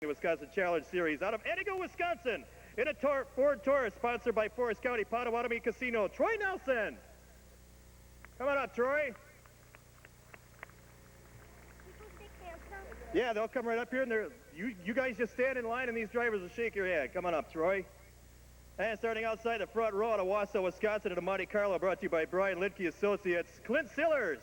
Wisconsin Challenge Series out of Edigo, Wisconsin, in a Ford Taurus sponsored by Forest County Potawatomi Casino. Troy Nelson. Come on up, Troy. Yeah, they'll come right up here, and you guys just stand in line, and these drivers will shake your hand. Come on up, Troy. And starting outside the front row out of Wausau, Wisconsin, at a Monte Carlo, brought to you by Brian Lidke Associates, Clint Sillers.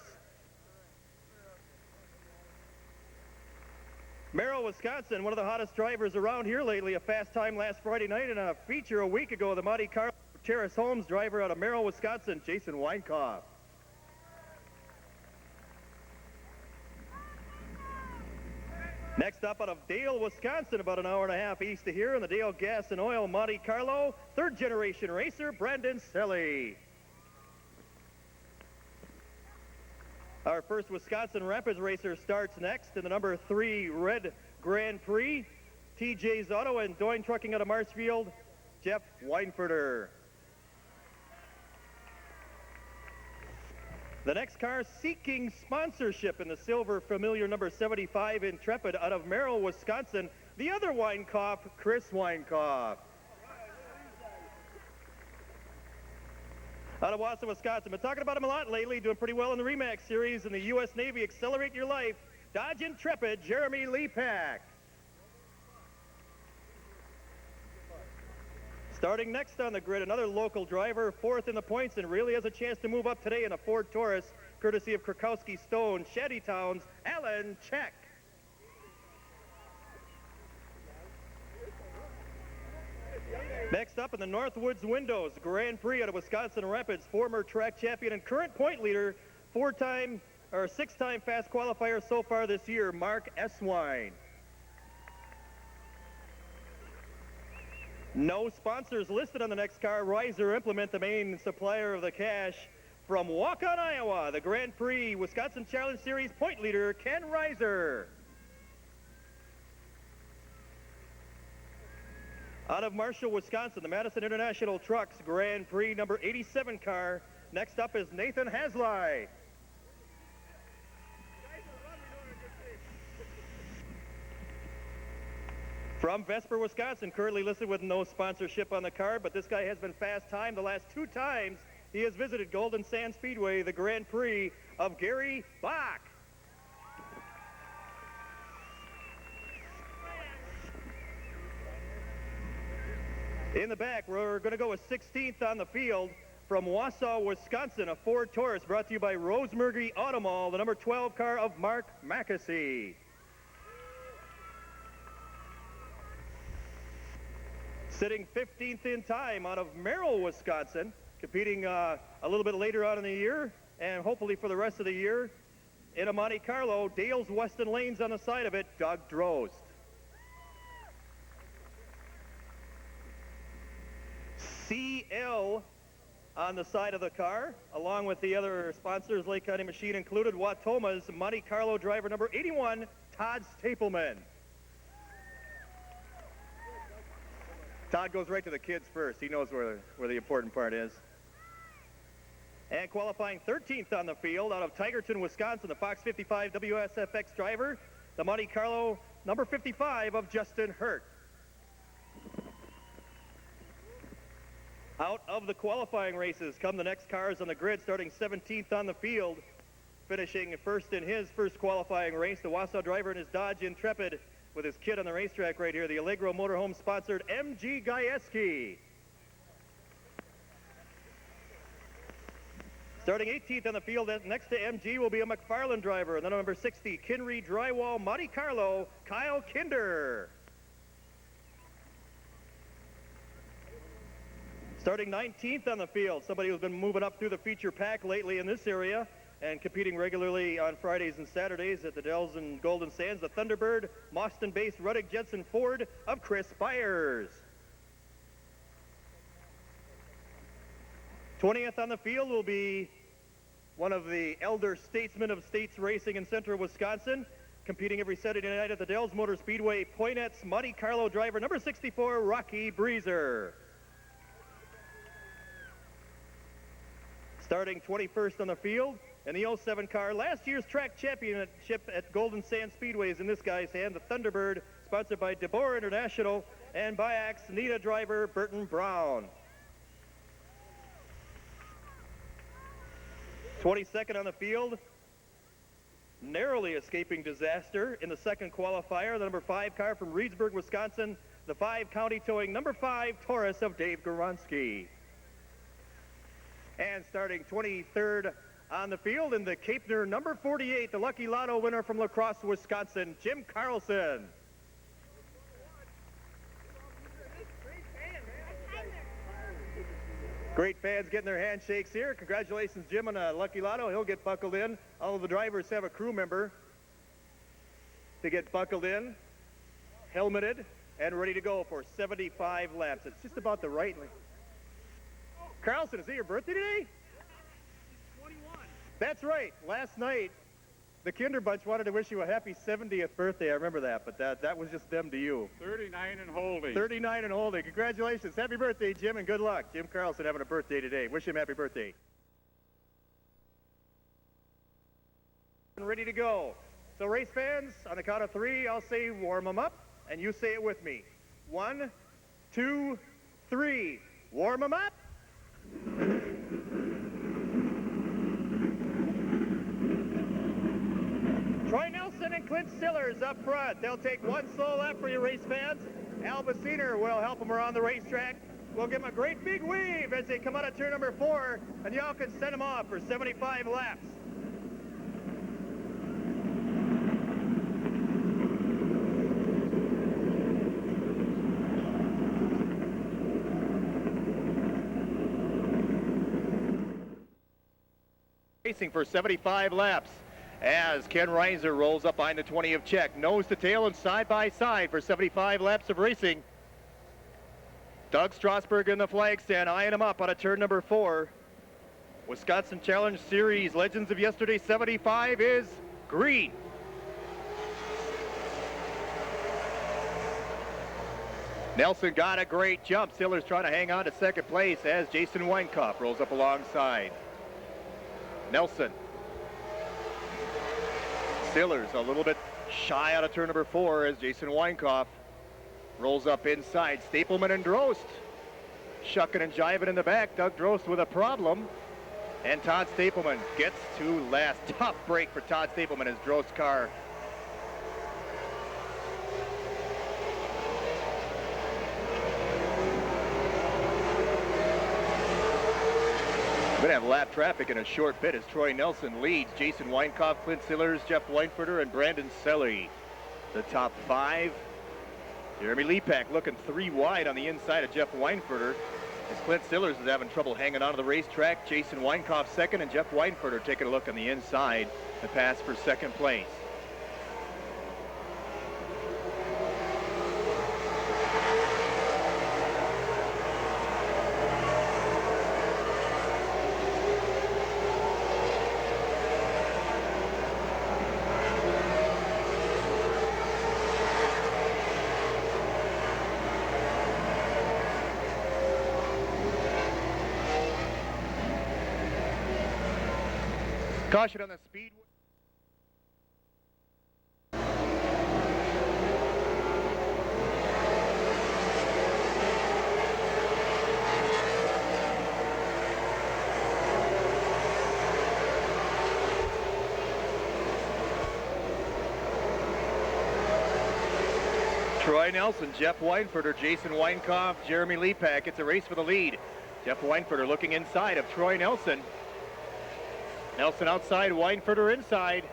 Merrill, Wisconsin, one of the hottest drivers around here lately. A fast time last Friday night and a feature a week ago. The Monte Carlo Terrace Homes driver out of Merrill, Wisconsin, Jason Weinkoff. Next up out of Dale, Wisconsin, about an hour and a half east of here in the Dale Gas and Oil Monte Carlo, third generation racer, Brandon Selly. Our first Wisconsin Rapids racer starts next in the number 3 Red Grand Prix. TJ's Auto and Doyne Trucking out of Marshfield, Jeff Weinfurter. The next car seeking sponsorship in the silver familiar number 75 Intrepid out of Merrill, Wisconsin, the other Weinkoff, Chris Weinkoff. Out of Wausau, Wisconsin. Been talking about him a lot lately, doing pretty well in the REMAX series in the U.S. Navy Accelerate Your Life. Dodge Intrepid, Jeremy Lepak. Starting next on the grid, another local driver, fourth in the points, and really has a chance to move up today in a Ford Taurus, courtesy of Krakowski Stone, Shantytown's Alan Check. Next up in the Northwoods Windows Grand Prix out of Wisconsin Rapids, former track champion and current point leader, six-time fast qualifier so far this year, Mark Eswine. No sponsors listed on the next car. Riser Implement, the main supplier of the cash from Waukon, Iowa. The Grand Prix Wisconsin Challenge Series point leader, Ken Riser. Out of Marshall, Wisconsin, the Madison International Trucks Grand Prix number 87 car. Next up is Nathan Hasley. From Vesper, Wisconsin, currently listed with no sponsorship on the card, but this guy has been fast timed the last 2 times he has visited Golden Sand Speedway, the Grand Prix of Gary Bach. In the back, we're going to go with 16th on the field from Wausau, Wisconsin, a Ford Taurus brought to you by Rosemergy Automall, the number 12 car of Mark Mackesy. Sitting 15th in time out of Merrill, Wisconsin, competing a little bit later on in the year and hopefully for the rest of the year in a Monte Carlo, Dale's Weston Lanes on the side of it, Doug Drost. CL on the side of the car, along with the other sponsors, Lake County Machine included, Watoma's Monte Carlo driver number 81, Todd Stapleman. Todd goes right to the kids first. He knows where the important part is. And qualifying 13th on the field out of Tigerton, Wisconsin, the Fox 55 WSFX driver, the Monte Carlo number 55 of Justin Hurt. Out of the qualifying races come the next cars on the grid, starting 17th on the field, finishing first in his first qualifying race, the Wausau driver in his Dodge Intrepid with his kid on the racetrack right here, the Allegro Motorhome sponsored M.G. Gajewski. Starting 18th on the field, next to MG will be a McFarland driver, and then number 60, Kinry Drywall Monte Carlo, Kyle Kinder. Starting 19th on the field, somebody who's been moving up through the feature pack lately in this area and competing regularly on Fridays and Saturdays at the Dells and Golden Sands, the Thunderbird, Boston-based Ruddick Jensen Ford of Chris Byers. 20th on the field will be one of the elder statesmen of states racing in central Wisconsin, competing every Saturday night at the Dells Motor Speedway, Poinette's Monte Carlo driver number 64, Rocky Breezer. Starting 21st on the field, in the 07 car. Last year's track championship at Golden Sand Speedway is in this guy's hand, the Thunderbird, sponsored by DeBoer International and Biax Nita driver Burton Brown. 22nd on the field, narrowly escaping disaster in the second qualifier, the number 5 car from Reedsburg, Wisconsin, the 5 county towing number 5 Taurus of Dave Goronski. And starting 23rd on the field in the Capener number 48, the Lucky Lotto winner from La Crosse, Wisconsin, Jim Carlson. Great fans getting their handshakes here. Congratulations, Jim, on a Lucky Lotto. He'll get buckled in. All of the drivers have a crew member to get buckled in, helmeted, and ready to go for 75 laps. It's just about the right lane. Carlson, is it your birthday today? 21. That's right. Last night, the Kinder Bunch wanted to wish you a happy 70th birthday. I remember that, but that was just them to you. 39 and holding. 39 and holding. Congratulations. Happy birthday, Jim, and good luck. Jim Carlson having a birthday today. Wish him happy birthday. Ready to go. So race fans, on the count of 3, I'll say warm them up, and you say it with me. 1, 2, 3. Warm them up. Troy Nelson and Clint Stillers up front. They'll take one slow lap for you race fans. Al Baciner will help them around the racetrack. We'll give them a great big wave as they come out of turn number 4, and y'all can send them off for 75 laps. Racing for 75 laps as Ken Reiser rolls up behind the 20 of Czech. Nose to tail and side by side for 75 laps of racing. Doug Strasberg in the flag stand, eyeing him up out of turn number 4. Wisconsin Challenge Series Legends of Yesterday 75 is green. Nelson got a great jump. Stiller's trying to hang on to second place as Jason Weinkauf rolls up alongside. Nelson. Stillers a little bit shy out of turn number 4 as Jason Weinkauf rolls up inside. Stapleman and Drost shucking and jiving in the back. Doug Drost with a problem. And Todd Stapleman gets to last. Tough break for Todd Stapleman as Drost's car we're going to have lap traffic in a short bit as Troy Nelson leads. Jason Weinkauf, Clint Stillers, Jeff Weinfurter, and Brandon Selly. The top 5. Jeremy Lepak looking 3 wide on the inside of Jeff Weinfurter as Clint Stillers is having trouble hanging onto the racetrack. Jason Weinkauf second, and Jeff Weinfurter taking a look on the inside to pass for second place. Caution on the Speedway. Troy Nelson, Jeff Weinfurter, Jason Weinkauf, Jeremy Lepak. It's a race for the lead. Jeff Weinfurter looking inside of Troy Nelson. Nelson outside, Weinfurter inside.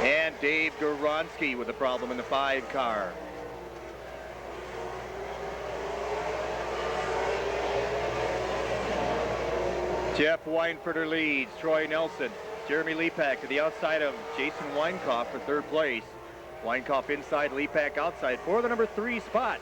And Dave Goronski with a problem in the 5 car. Jeff Weinfurter leads. Troy Nelson. Jeremy Lepak to the outside of Jason Weinkauf for 3rd place. Weinkauf inside, Lepak outside for the number 3 spot.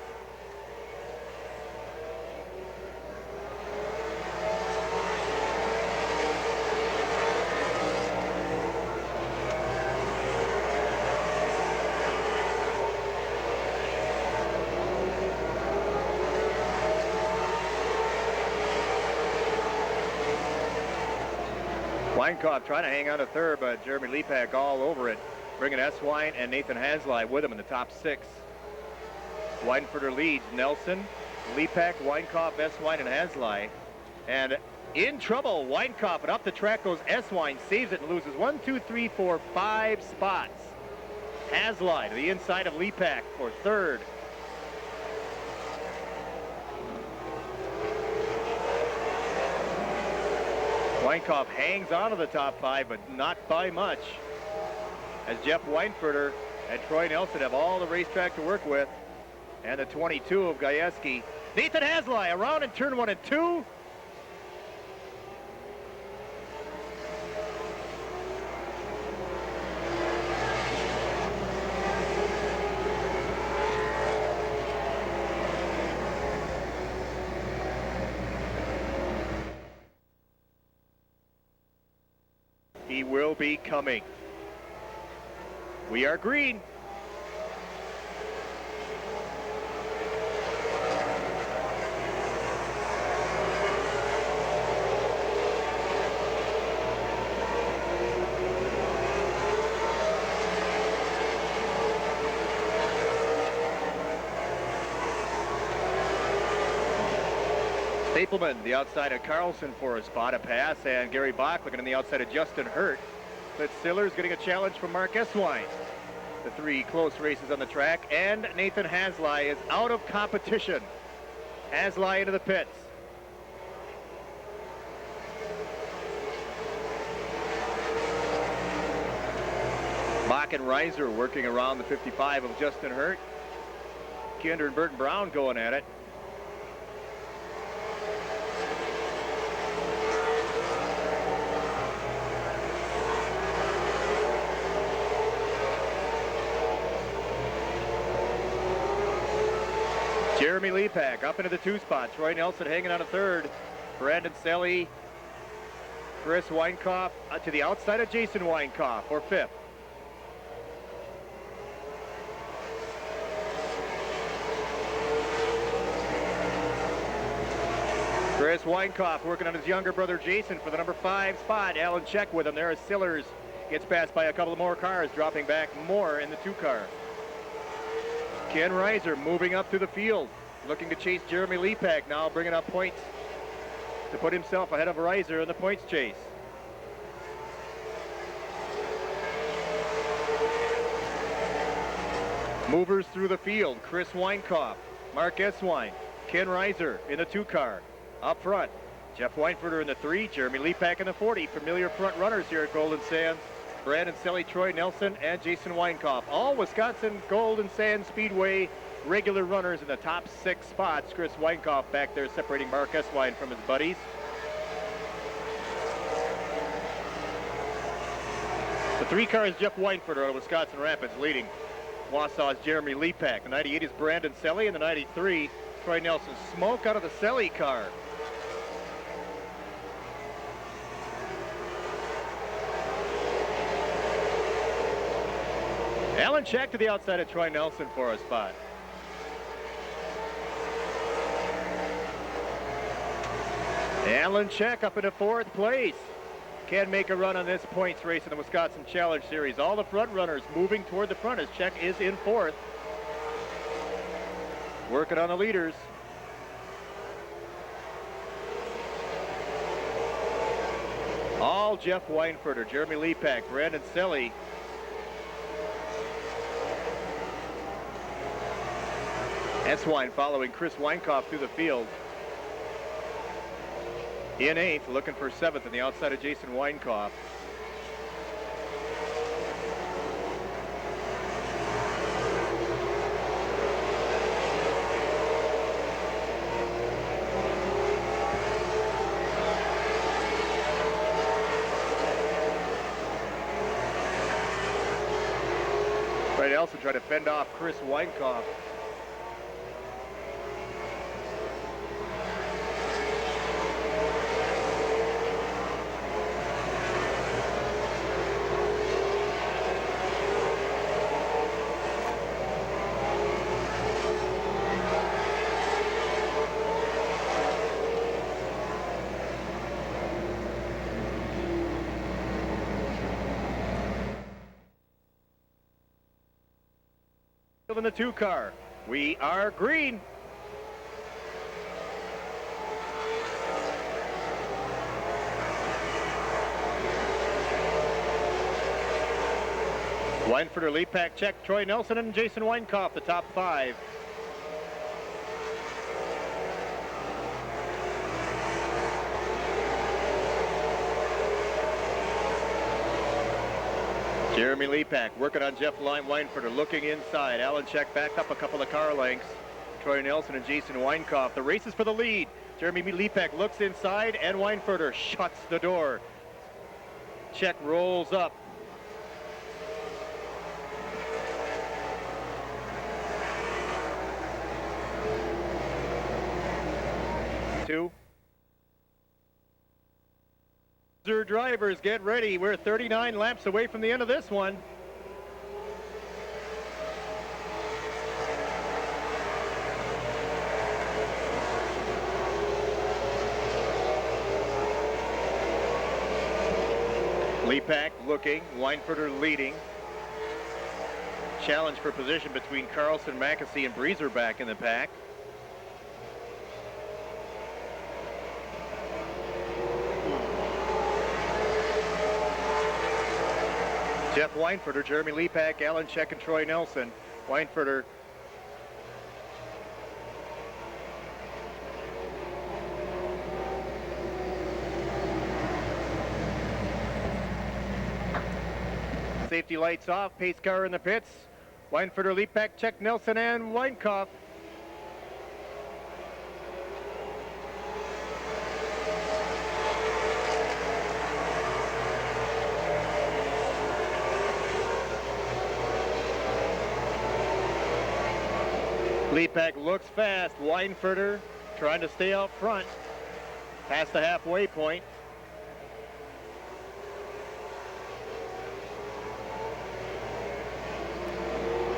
Weinkauf trying to hang on to third, but Jeremy Lepak all over it, bringing Eswine and Nathan Haslai with him in the top 6. Weidenfurter leads Nelson, Lepak, Weinkauf, Eswine, and Haslai. And in trouble, Weinkauf, and up the track goes Eswine, saves it and loses 1, 2, 3, 4, 5 spots. Haslai to the inside of Lepak for third. Weinkauf hangs on to the top 5, but not by much, as Jeff Weinfurter and Troy Nelson have all the racetrack to work with, and the 22 of Gajewski. Nathan Haslai around in turn 1 and 2. He will be coming. We are green. Stapleman, the outside of Carlson for a spot, a pass, and Gary Bach looking on the outside of Justin Hurt. But Siller's getting a challenge from Mark Eswine. The 3 close races on the track, and Nathan Haslai is out of competition. Haslai into the pits. Bach and Reiser working around the 55 of Justin Hurt. Kinder and Burton Brown going at it. Jeremy Lepak up into the 2 spot. Troy Nelson hanging on a third. Brandon Selly, Chris Weinkauf to the outside of Jason Weinkauf for 5th. Chris Weinkauf working on his younger brother Jason for the number 5 spot. Alan Check with him there as Sillers gets passed by a couple of more cars, dropping back more in the 2 car. Ken Reiser moving up through the field, looking to chase Jeremy Lepak now, bringing up points to put himself ahead of Reiser in the points chase. Movers through the field, Chris Weinkauf, Mark Eswine, Ken Reiser in the 2 car. Up front, Jeff Weinfurter in the 3, Jeremy Lepak in the 40. Familiar front runners here at Golden Sands. Brandon Selly, Troy Nelson, and Jason Weinkauf. All Wisconsin Golden Sands Speedway regular runners in the top 6 spots. Chris Weinkauf back there separating Mark Eswine from his buddies. The 3 car is Jeff Weinfurter out of Wisconsin Rapids leading. Wausau's Jeremy Lepak. The 98 is Brandon Selly, and the 93, Troy Nelson. Smoke out of the Selly car. Alan Check to the outside of Troy Nelson for a spot. Alan Check up into 4th place. Can make a run on this points race in the Wisconsin Challenge Series. All the front runners moving toward the front as Check is in 4th. Working on the leaders. All Jeff Weinfurter, Jeremy Lepak, Brandon Selly. Eswine following Chris Weinkauf through the field. In 8th, looking for 7th on the outside of Jason Weinkauf. Right, Nelson trying to fend off Chris Weinkauf. In the 2 car. We are green. Weinfurter, lead pack check. Troy Nelson and Jason Weinkoff, the top 5. Jeremy Lepak working on Jeff Weinfurter, looking inside. Alan Check back up a couple of car lengths. Troy Nelson and Jason Weinkoff. The race is for the lead. Jeremy Lepak looks inside, and Weinfurter shuts the door. Check rolls up. Two. Drivers, get ready. We're 39 laps away from the end of this one. Lepak looking, Weinfurter leading. Challenge for position between Carlson, Mackesy, and Breezer back in the pack. Jeff Weinfurter, Jeremy Lepak, Alan Check, and Troy Nelson. Weinfurter safety lights off, pace car in the pits. Weinfurter, Lepak, Check, Nelson, and Weinkoff. Lepak looks fast. Weinfurter trying to stay out front. Past the halfway point.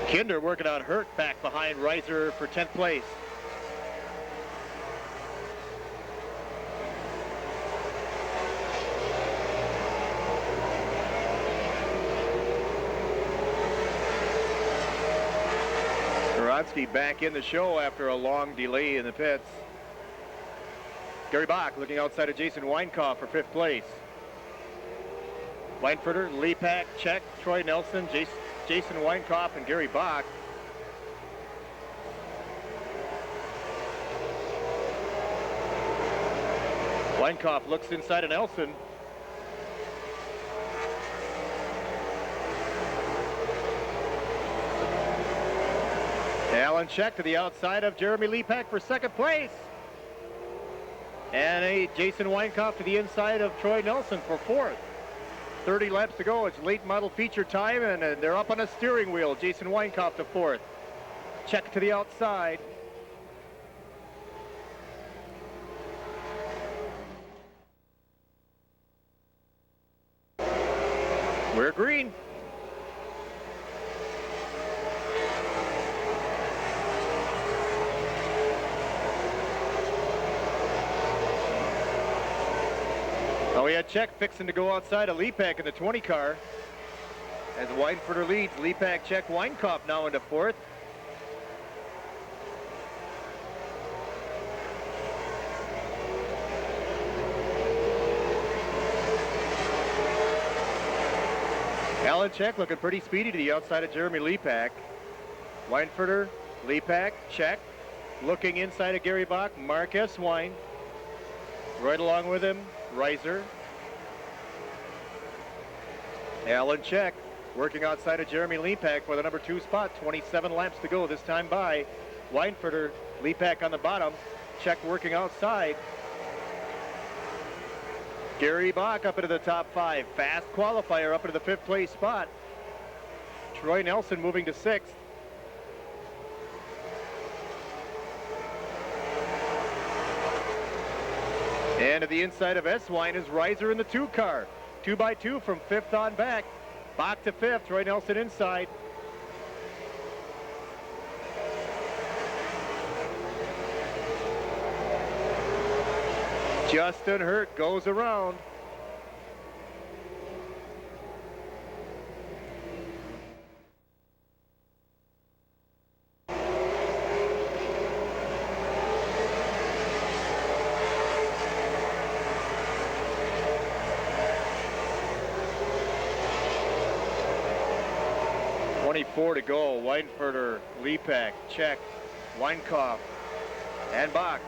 Kinder working on Hurt back behind Reiser for 10th place. Back in the show after a long delay in the pits. Gary Bach looking outside of Jason Weinkoff for 5th place. Weinfurter, Lepak, Check, Troy Nelson, Jason Weinkoff, and Gary Bach. Weinkoff looks inside of Nelson. Alan Check to the outside of Jeremy Lepak for 2nd place. And a Jason Weinkoff to the inside of Troy Nelson for 4th. 30 laps to go. It's late model feature time, and they're up on a steering wheel. Jason Weinkoff to 4th. Check to the outside. We're green. We had Check fixing to go outside of Lepak in the 20 car. As Weinfurter leads, Lepak, Check, Weinkoff now into 4th. Alan Check looking pretty speedy to the outside of Jeremy Lepak. Weinfurter, Lepak, Check. Looking inside of Gary Bach, Mark S. Wein. Right along with him, Reiser. Alan Check working outside of Jeremy Lepak for the number 2 spot. 27 laps to go this time by. Weinfurter, Lepak on the bottom. Check working outside. Gary Bach up into the top 5. Fast qualifier up into the 5th place spot. Troy Nelson moving to 6th. And to the inside of S-Wine is Reiser in the 2 car. 2x2 from 5th on back. Bach to 5th, Troy Nelson inside. Justin Hurt goes around. 24 to go. Weinfurter, Lepak, check. Weinkauf and Bach.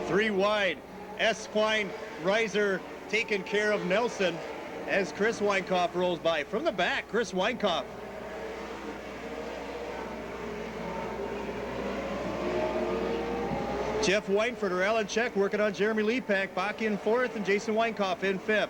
Three wide. Esquine, Reiser taking care of Nelson as Chris Weinkauf rolls by. From the back, Chris Weinkauf. Jeff Weinfurter, Alan Check working on Jeremy Lepak. Bach in fourth and Jason Weinkauf in fifth.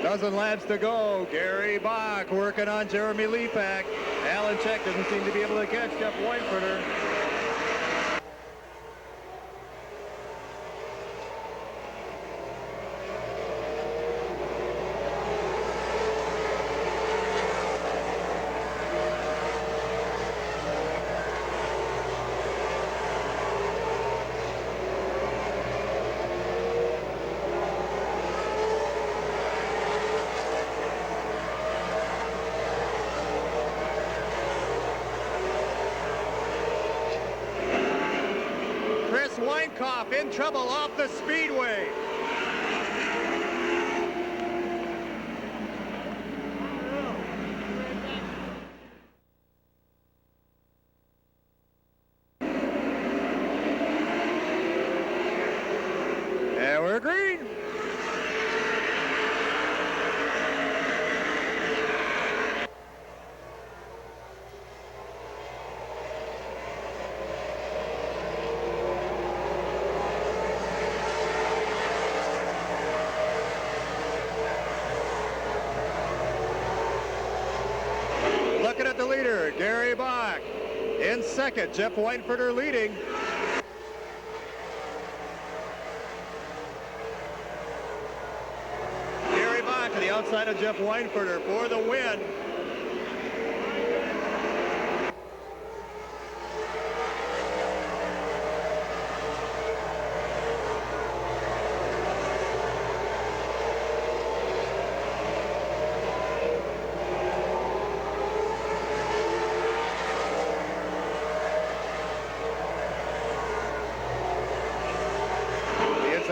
Dozen laps to go. Gary Bach working on Jeremy Lepak. Alan Check doesn't seem to be able to catch Jeff Weinfurter. Weinkauf in trouble off the Speedway. And we're green. Looking at the leader, Gary Bach. In second, Jeff Weinfurter leading. Gary Bach to the outside of Jeff Weinfurter for the win.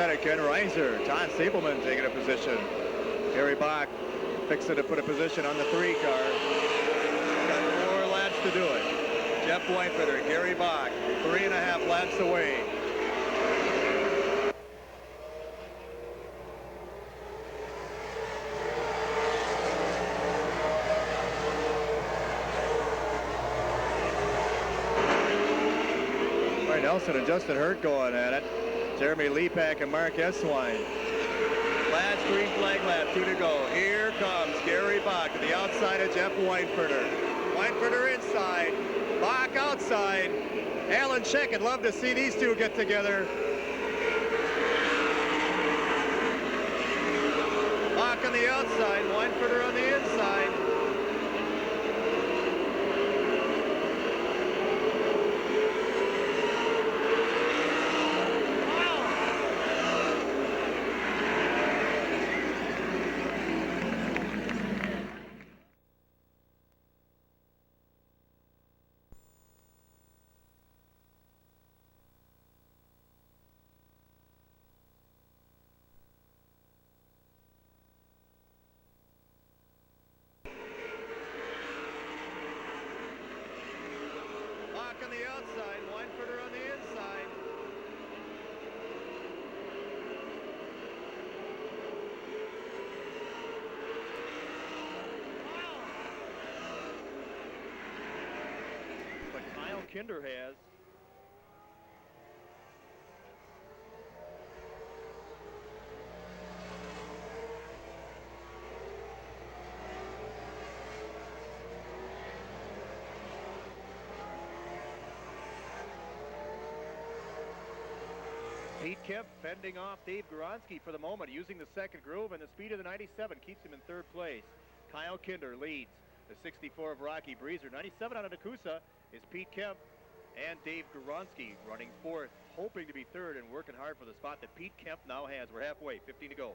outside of Ken Reiser. Todd Sableman taking a position. Gary Bach fixing to put a position on the 3 car. Got 4 laps to do it. Jeff Whitefitter, Gary Bach, 3.5 laps away. Nelson and Justin Hurt going at it. Jeremy Lepak and Mark Eswine. Last green flag lap, 2 to go. Here comes Gary Bach to the outside of Jeff Whitefitter. Whitefitter inside, Bach outside. Alan Scheck would love to see these two get together. Bach on the outside, Whitefitter on the inside. On the outside, Weinfurter on the inside. But Kyle Kinder has. Pete Kemp fending off Dave Goronsky for the moment, using the second groove, and the speed of the 97 keeps him in 3rd place. Kyle Kinder leads the 64 of Rocky Breezer. 97 out of Nakusa is Pete Kemp, and Dave Goronsky running 4th, hoping to be 3rd and working hard for the spot that Pete Kemp now has. We're halfway, 15 to go.